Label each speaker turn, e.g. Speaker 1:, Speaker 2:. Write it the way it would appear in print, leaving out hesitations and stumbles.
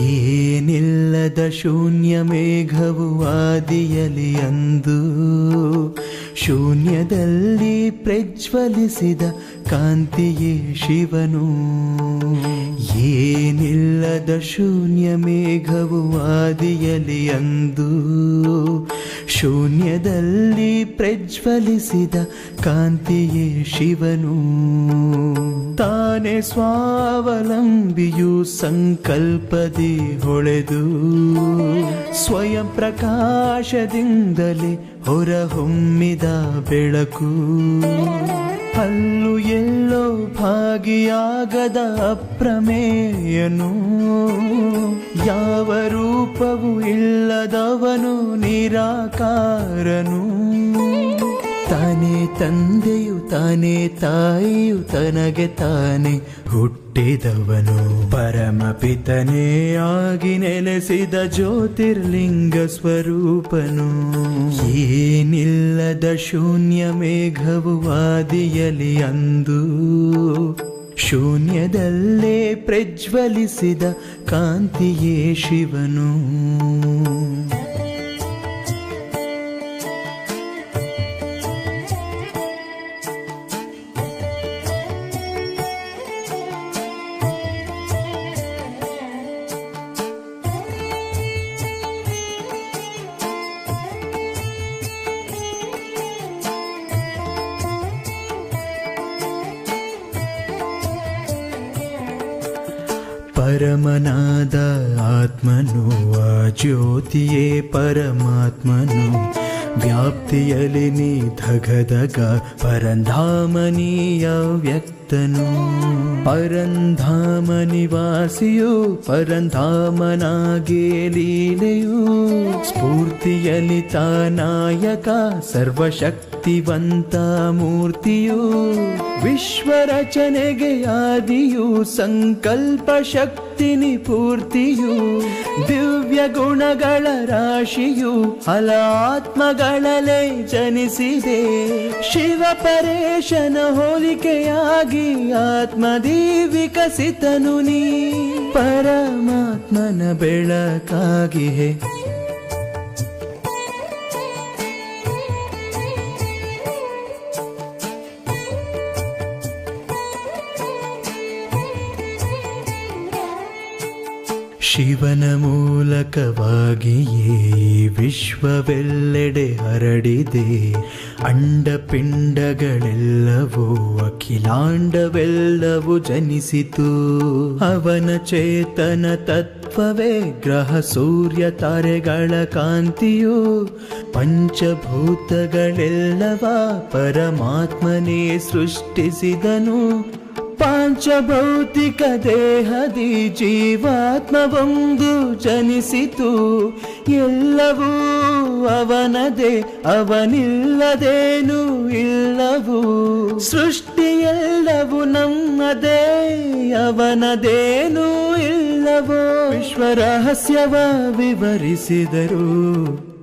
Speaker 1: ಏನಿಲ್ಲದ ಶೂನ್ಯ ಮೇಘವು ಆದಿಯಲಿ ಅಂದು ಶೂನ್ಯದಲ್ಲಿ ಪ್ರಜ್ವಲಿಸಿದ ಕಾಂತಿಯೇ ಶಿವನು. ಏನಿಲ್ಲದ ಶೂನ್ಯ ಮೇಘವು ಆದಿಯಲಿ ಅಂದು ಶೂನ್ಯದಲ್ಲಿ ಪ್ರಜ್ವಲಿಸಿದ ಕಾಂತಿಯೇ ಶಿವನು. ತಾನೇ ಸ್ವಾವಲಂಬಿಯು ಸಂಕಲ್ಪದಿ ಹೊಳೆದು ಸ್ವಯಂ ಪ್ರಕಾಶದಿಂದಲೇ ಹೊರಹೊಮ್ಮಿದ ಬೆಳಕು. ಅಲ್ಲೂ ಎಲ್ಲೋ ಭಾಗಿಯಾಗದ ಅಪ್ರಮೇಯನು, ಯಾವ ರೂಪವೂ ಇಲ್ಲದವನು ನಿರಾಕಾರನು. ತಾನೇ ತಂದೆಯು ತಾನೇ ತಾಯಿಯು ತನಗೆ ತಾನೇ ಹುಟ್ಟಿದವನು. ಪರಮಪಿತನೇ ಆಗಿ ನೆಲೆಸಿದ ಜ್ಯೋತಿರ್ಲಿಂಗ ಸ್ವರೂಪನು. ಏನಿಲ್ಲದ ಶೂನ್ಯ ಮೇಘವು ಆದಿಯಲಿ ಅಂದು ಶೂನ್ಯದಲ್ಲೇ ಪ್ರಜ್ವಲಿಸಿದ ಕಾಂತಿಯೇ ಶಿವನು. ಪರಮನಾದ ಆತ್ಮನು ಆ ಜ್ಯೋತಿಯೇ ಪರಮಾತ್ಮನು. ವ್ಯಾಪ್ತಿಯಲ್ಲಿ ನೀ ಧಗಧಗ ಪರಂಧಾಮನೀಯ ವ್ಯಕ್ತನು. ಪರಂಧಾಮ ನಿವಾಸಿಯು ಪರಂಧಾಮನಾಗೇ ಲೀಲೆಯು. ಸ್ಫೂರ್ತಿಯಲ್ಲಿ ತಾನಾಯಕ ಸರ್ವಶಕ್ತಿವಂತ ಮೂರ್ತಿಯು. ವಿಶ್ವರಚನೆಗೆ ಆದಿಯು ಸಂಕಲ್ಪ ಶಕ್ತಿ ನಿಪೂರ್ತಿಯು. ದಿವ್ಯ ಗುಣಗಳ ರಾಶಿಯು ಹಲ ಆತ್ಮಗಳಲ್ಲೇ ಜನಿಸಿದೆ. ಶಿವ ಪರೇಶನ ಹೋಲಿಕೆಯಾಗಿ ಆತ್ಮದಿ ವಿಕಸಿತನು ನೀ. ಪರಮಾತ್ಮನ ಬೆಳಕಾಗಿ ಹೇ ಶಿವನ ಮೂಲಕವಾಗಿಯೇ ವಿಶ್ವವೆಲ್ಲೆಡೆ ಹರಡಿದೆ. ಅಂಡಪಿಂಡಗಳೆಲ್ಲವೂ ಅಖಿಲಾಂಡವೆಲ್ಲವೂ ಜನಿಸಿತು. ಅವನ ಚೇತನ ತತ್ವವೇ ಗ್ರಹ ಸೂರ್ಯ ತಾರೆಗಳ ಕಾಂತಿಯು. ಪಂಚಭೂತಗಳೆಲ್ಲವ ಪರಮಾತ್ಮನೇ ಸೃಷ್ಟಿಸಿದನು. ಪಾಂಚಭೌತಿಕ ದೇಹದಿ ಜೀವಾತ್ಮವೊಂದು ಜನಿಸಿತು. ಎಲ್ಲವೂ ಅವನದೇ, ಅವನಿಲ್ಲದೇನೂ ಇಲ್ಲವು. ಸೃಷ್ಟಿಯೆಲ್ಲವೂ ನಮ್ಮದೇ, ಅವನದೇನೂ ಇಲ್ಲವೋ. ವಿಶ್ವ ರಹಸ್ಯವ ವಿವರಿಸಿದರು